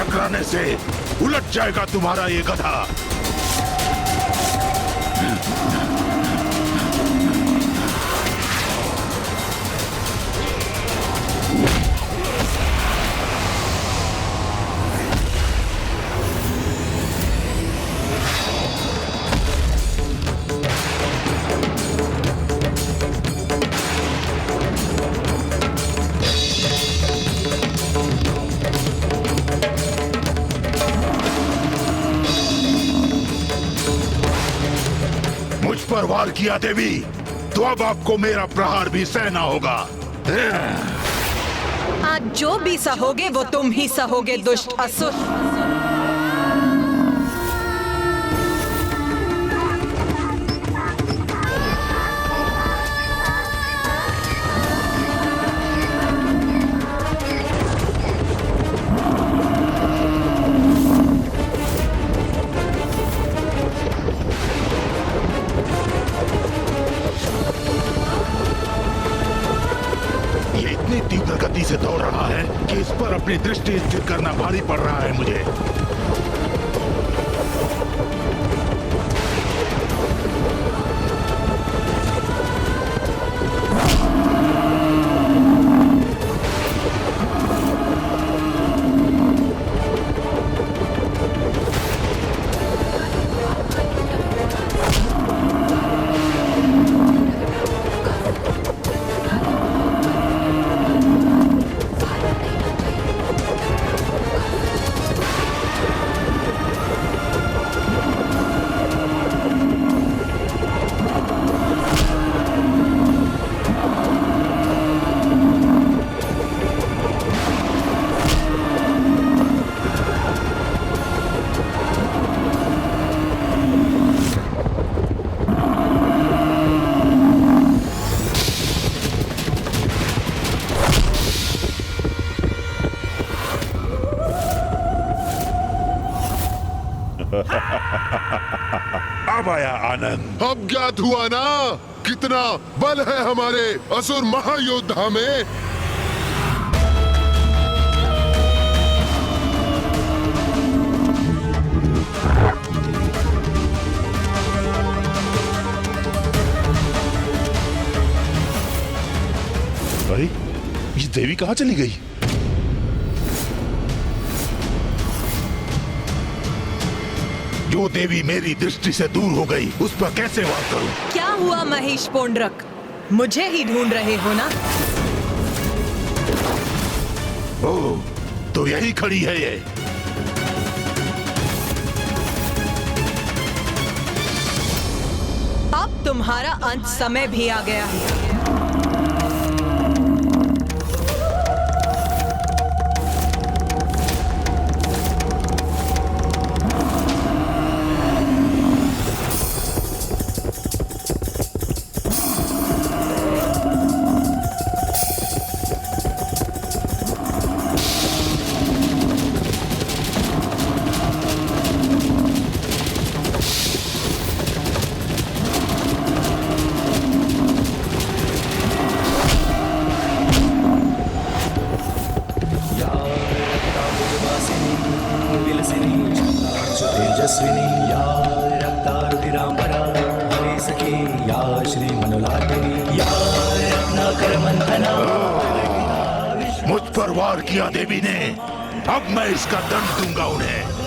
टकराने से उलट जाएगा तुम्हारा ये गधा। पर वार किया देवी, तो अब आपको मेरा प्रहार भी सहना होगा। आज जो भी सहोगे वो तुम ही सहोगे दुष्ट असुर। तीव्र गति से दौड़ रहा है कि इस पर अपनी दृष्टि स्थिर करना भारी पड़ रहा है मुझे। अब आया आनंद। अब ज्ञात हुआ ना कितना बल है हमारे असुर महायोद्धा में। अरे ये देवी कहाँ चली गई? जो देवी मेरी दृष्टि से दूर हो गई उस पर कैसे वार करूं? क्या हुआ महेश पोंड्रक, मुझे ही ढूंढ रहे हो ना? ओह, तो यही खड़ी है ये। अब तुम्हारा अंत समय भी आ गया है। मुझ पर वार किया देवी ने, अब मैं इसका दंड दूंगा उन्हें।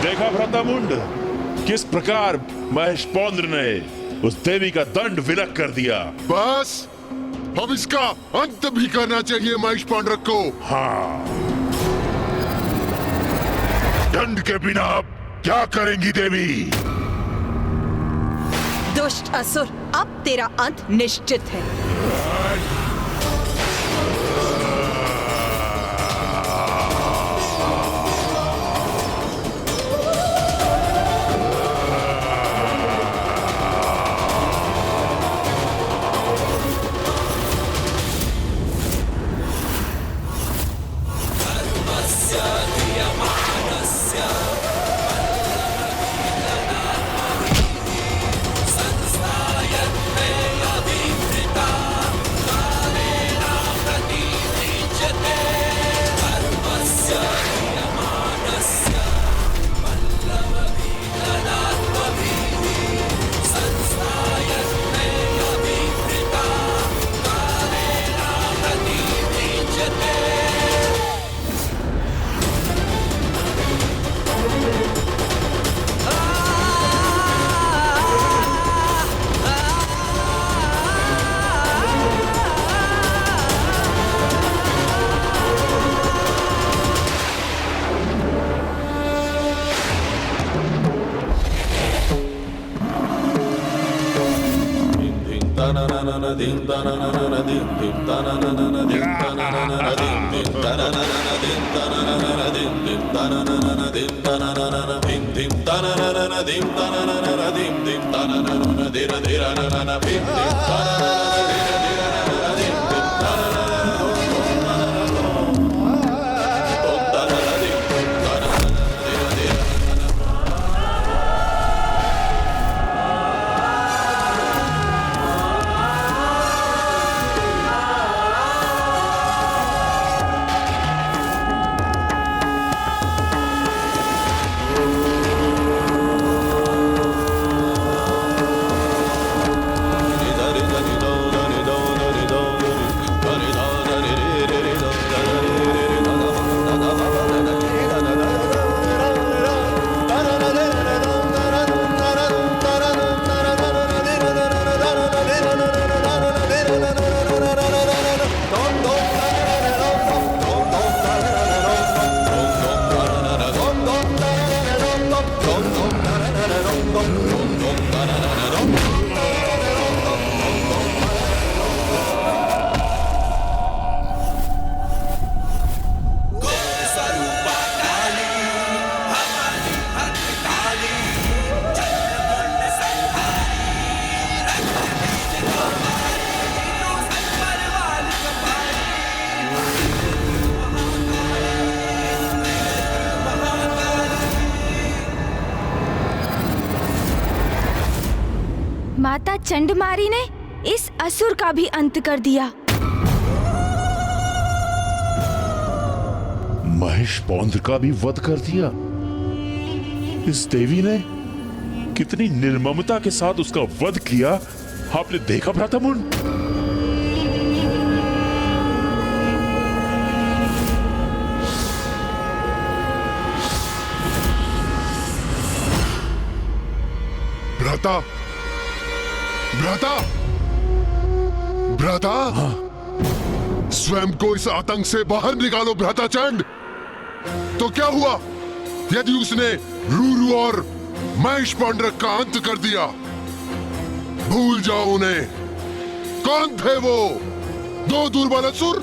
देखा भ्रातामुंड, किस प्रकार महेश पौंद्र ने उस देवी का दंड विलक कर दिया। बस अब इसका अंत भी करना चाहिए महेश पांड्रक को। हाँ, दंड के बिना अब क्या करेंगी देवी? दुष्ट असुर, अब तेरा अंत निश्चित है। माता चंडमारी ने इस असुर का भी अंत कर दिया। महेश पौंद्र का भी वध कर दिया। इस देवी ने कितनी निर्ममता के साथ उसका वध किया, आपने देखा भ्राता मुन? भ्राता, भ्राता, भ्राता, स्वयं को इस आतंक से बाहर निकालो भ्राता चंड। तो क्या हुआ यदि उसने रूरू और महेश पौंड्रक का अंत कर दिया? भूल जाओ उन्हें। कौन थे वो दो दुर्बल असुर?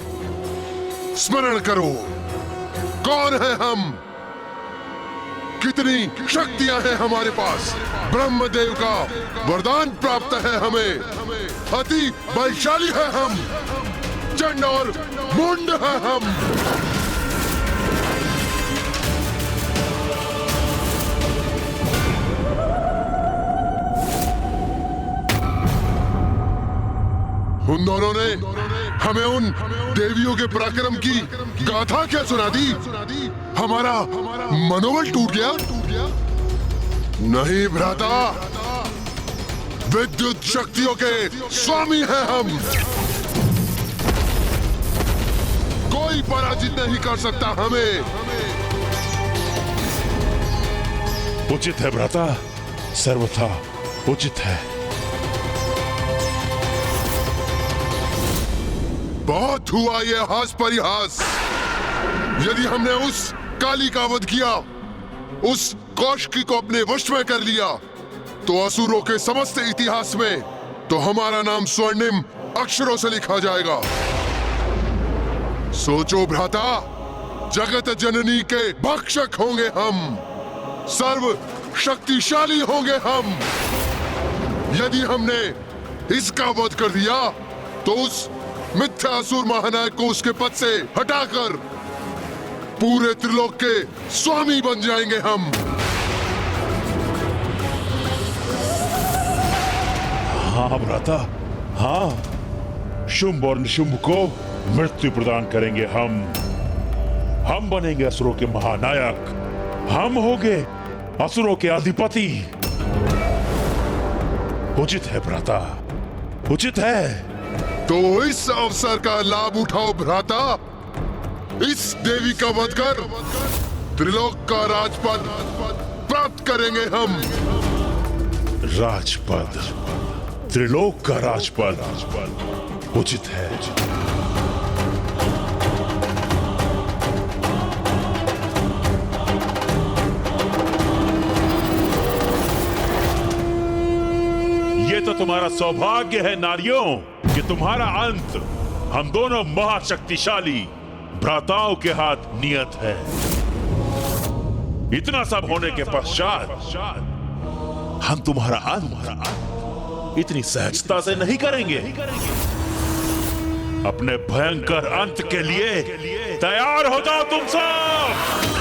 स्मरण करो, कौन है हम, कितनी शक्तियां हैं हमारे पास। ब्रह्मदेव का वरदान प्राप्त है हमें, अति बलशाली है हम, चंड और मुंड है हम। उन दोनों ने हमें उन देवियों के पराक्रम की गाथा क्या सुना दी? हमारा मनोबल टूट गया? नहीं भ्राता, विद्युत शक्तियों के स्वामी हैं हम। कोई पराजित नहीं कर सकता हमें। उचित है भ्राता, सर्वथा उचित है। बहुत हुआ ये हास परिहास। यदि हमने उस काली का वध किया, उस कौशिकी को अपने वश में कर लिया, तो असुरों के समस्त इतिहास में तो हमारा नाम स्वर्णिम अक्षरों से लिखा जाएगा। सोचो भ्राता, जगत जननी के भक्षक होंगे हम, सर्व शक्तिशाली होंगे हम। यदि हमने इसका वध कर दिया, तो उस मिथ्यासुर महानायक को उसके पद से हटाकर पूरे त्रिलोक के स्वामी बन जाएंगे हम। हाँ भ्राता, हाँ, शुंभ और निशुंभ को मृत्यु प्रदान करेंगे हम। हम बनेंगे असुरों के महानायक, हम होंगे असुरों के अधिपति। उचित है भ्राता, उचित है। तो इस अवसर का लाभ उठाओ भ्राता। इस देवी का वध कर त्रिलोक का राजपद प्राप्त करेंगे हम। राजपद, त्रिलोक का राजपद उचित है। ये ये तो तुम्हारा सौभाग्य है नारियों कि तुम्हारा अंत हम दोनों महाशक्तिशाली भ्राताओं के हाथ नियत है। इतना सब होने के पश्चात हम तुम्हारा अंत इतनी सहजता से नहीं करेंगे। अपने भयंकर अंत के लिए तैयार हो जाओ तुम सब।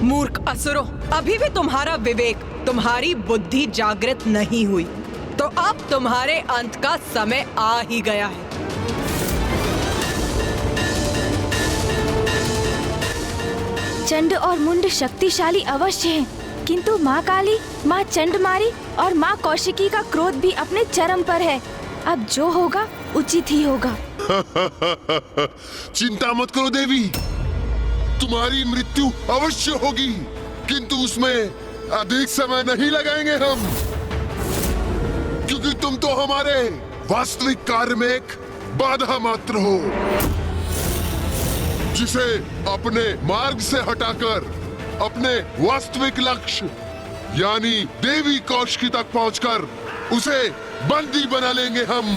मूर्ख असुरों, अभी भी तुम्हारा विवेक, तुम्हारी बुद्धि जागृत नहीं हुई, तो अब तुम्हारे अंत का समय आ ही गया है। चंड और मुंड शक्तिशाली अवश्य हैं, किंतु माँ काली, माँ चंडमारी और माँ कौशिकी का क्रोध भी अपने चरम पर है। अब जो होगा उचित ही होगा। चिंता मत करो देवी, तुम्हारी मृत्यु अवश्य होगी, किंतु उसमें अधिक समय नहीं लगाएंगे हम, क्योंकि तुम तो हमारे वास्तविक कार्य में एक बाधा मात्र हो, जिसे अपने मार्ग से हटाकर अपने वास्तविक लक्ष्य यानी देवी कौशिकी तक पहुंचकर उसे बंदी बना लेंगे हम।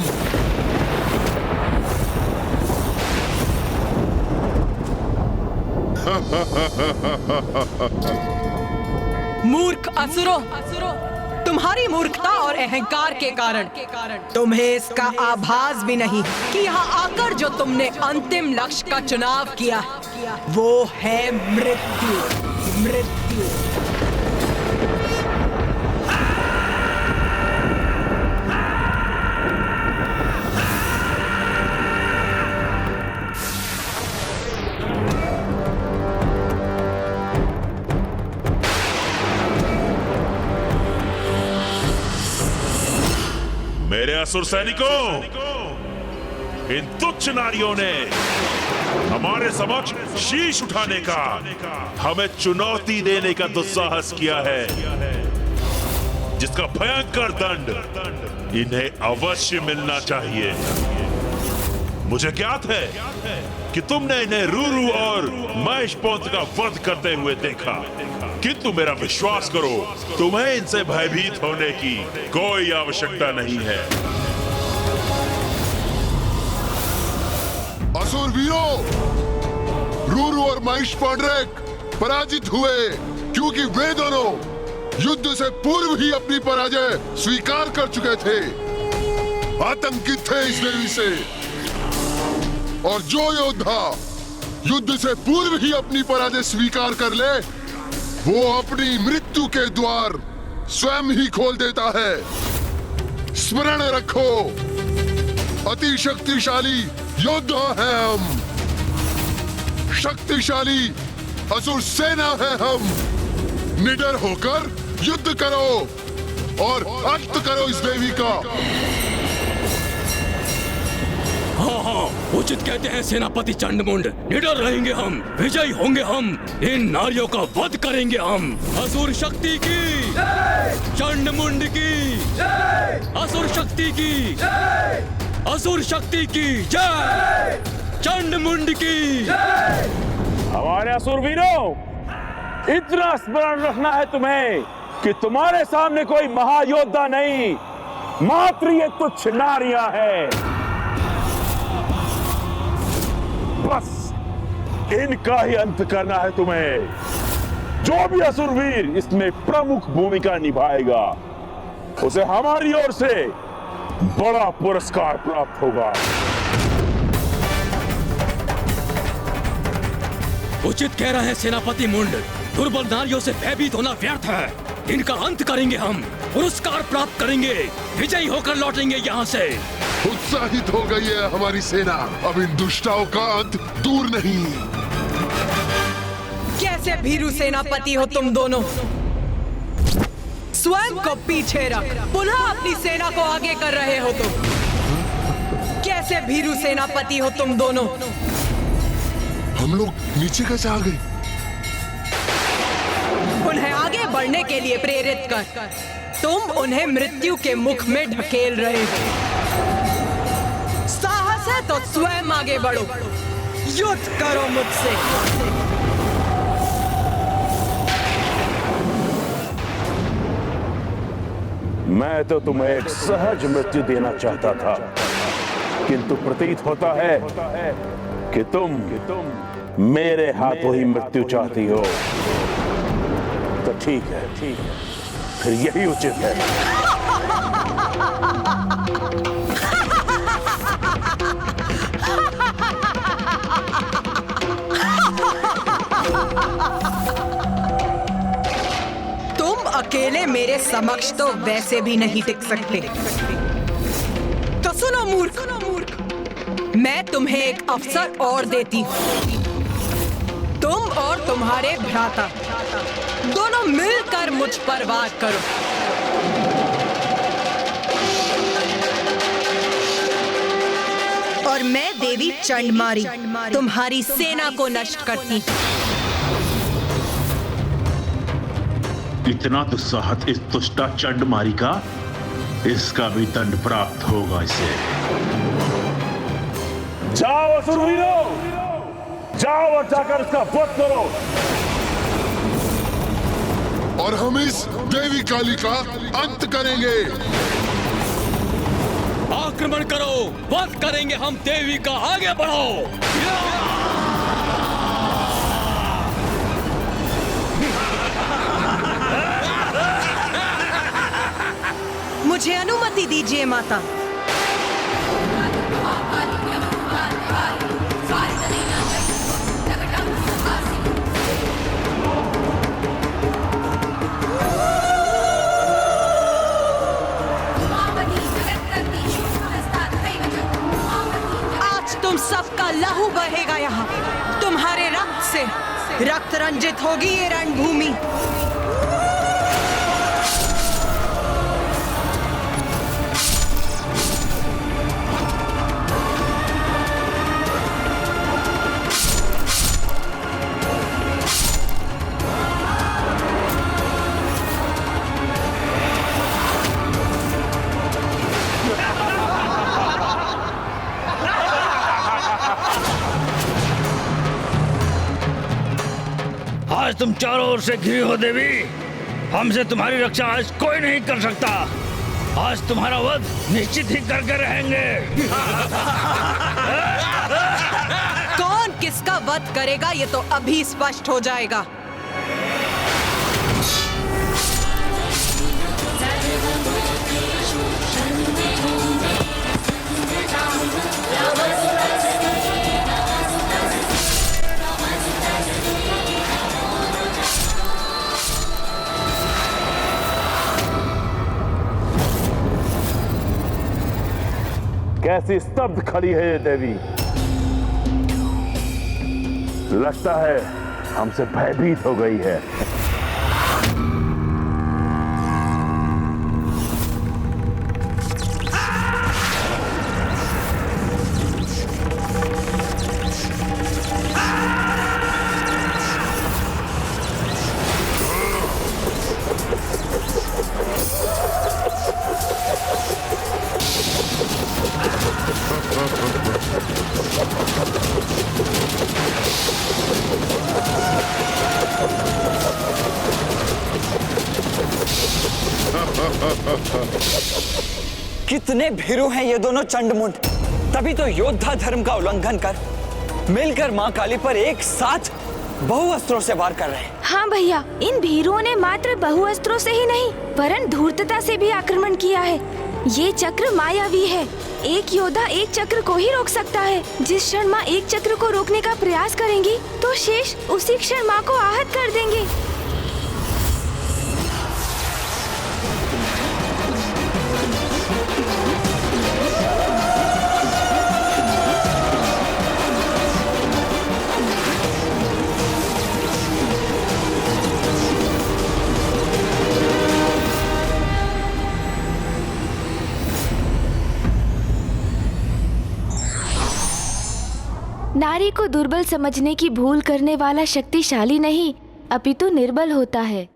मूर्ख असुरों, तुम्हारी मूर्खता और अहंकार के कारण तुम्हें इसका आभास भी नहीं कि यहाँ आकर जो तुमने अंतिम लक्ष्य का चुनाव किया वो है मृत्यु। मृत्यु। मेरे असुर सैनिकों, इन तुच्छ नारियों ने हमारे समक्ष शीश उठाने का, हमें चुनौती देने का दुस्साहस किया है, जिसका भयंकर दंड इन्हें अवश्य मिलना चाहिए। मुझे ज्ञात है कि तुमने इन्हें रूरू और महेशपोंत का वध करते हुए देखा, किंतु मेरा विश्वास करो, तुम्हें इनसे भयभीत होने की कोई आवश्यकता नहीं है। असुर वीरों, रूरू और महेशपोंड्रेक पराजित हुए, क्योंकि वे दोनों युद्ध से पूर्व ही अपनी पराजय स्वीकार कर चुके थे, आतंकित थे इस देवी से। और जो योद्धा युद्ध से पूर्व ही अपनी पराजय स्वीकार कर ले, वो अपनी मृत्यु के द्वार स्वयं ही खोल देता है। स्मरण रखो, अति शक्तिशाली योद्धा हैं हम, शक्तिशाली असुर सेना है हम। निडर होकर युद्ध करो और अंत करो इस देवी का। हाँ हाँ, उचित कहते हैं सेनापति चंडमुंड। निडर रहेंगे हम, विजयी होंगे हम, इन नारियों का वध करेंगे हम। असुर शक्ति की, चंडमुंड की, असुर शक्ति की, असुर शक्ति की जय, चंडमुंड की। हमारे असुर वीरों, इतना स्मरण रखना है तुम्हें कि तुम्हारे सामने कोई महायोद्धा नहीं, मात्र ये तुच्छ नारियां हैं। बस इनका ही अंत करना है तुम्हें। जो भी असुरवीर इसमें प्रमुख भूमिका निभाएगा, उसे हमारी ओर से बड़ा पुरस्कार प्राप्त होगा। उचित कह रहे हैं सेनापति मुंड, दुर्बल नारियों से भयभीत होना व्यर्थ है। इनका अंत करेंगे हम, पुरस्कार प्राप्त करेंगे, विजयी होकर लौटेंगे यहाँ से। उत्साहित हो गई है हमारी सेना, अब इन दुष्टाओं का अंत दूर नहीं। कैसे भीरू सेनापति हो तुम दोनों, स्वयं को पीछे रख पुनः अपनी सेना को आगे कर रहे हो तुम। कैसे भीरू सेनापति हो तुम दोनों। हम लोग नीचे कैसे आ गए? उन्हें आगे बढ़ने के लिए प्रेरित कर, तुम उन्हें मृत्यु के मुख में ढकेल रहे हो। साहस है तो स्वयं आगे बढ़ो, युद्ध करो मुझसे। मैं तो तुम्हें एक सहज मृत्यु देना चाहता था, किंतु प्रतीत होता है कि तुम मेरे हाथों ही मृत्यु चाहती हो। तो ठीक है, फिर यही उचित है। तुम अकेले मेरे समक्ष तो वैसे भी नहीं टिक सकते। तो सुनो मूर्ख, मैं तुम्हें एक अवसर और देती हूँ। तुम और तुम्हारे भ्राता दोनों मिलकर मुझ पर वार करो। और मैं देवी चंडमारी तुम्हारी सेना को नष्ट करती हूँ। इतना दुस्साहस इस दुष्टा चंडमारी का, इसका भी दंड प्राप्त होगा इसे। जाओ असुरवीरों, जाओ और जाकर इसका वध करो। और हम इस देवी काली का अंत करेंगे। आक्रमण करो, वध करेंगे हम देवी का। आगे बढ़ो। मुझे अनुमति दीजिए माता। आज तुम सबका लहू बहेगा यहाँ। तुम्हारे रक्त से रक्त रंजित होगी ये रणभूमि। आज तुम चारों ओर से घिरी हो देवी। हमसे तुम्हारी रक्षा आज कोई नहीं कर सकता। आज तुम्हारा वध निश्चित ही करके रहेंगे। कौन किसका वध करेगा ये तो अभी स्पष्ट हो जाएगा। कैसी स्तब्ध खड़ी है ये देवी। लगता है हमसे भयभीत हो गई है। कितने भीरू हैं ये दोनों चंडमुंड। तभी तो योद्धा धर्म का उल्लंघन कर मिलकर मां काली पर एक साथ बहुअस्त्रों से वार कर रहे हैं। हाँ भैया, इन भीरुओं ने मात्र बहुअस्त्रों से ही नहीं वरन धूर्तता से भी आक्रमण किया है। ये चक्र मायावी है। एक योद्धा एक चक्र को ही रोक सकता है। जिस क्षण माँ एक चक्र को रोकने का प्रयास करेंगी तो शेष उसी क्षण माँ को आहत कर देंगे। नारी को दुर्बल समझने की भूल करने वाला शक्तिशाली नहीं अपितु निर्बल होता है।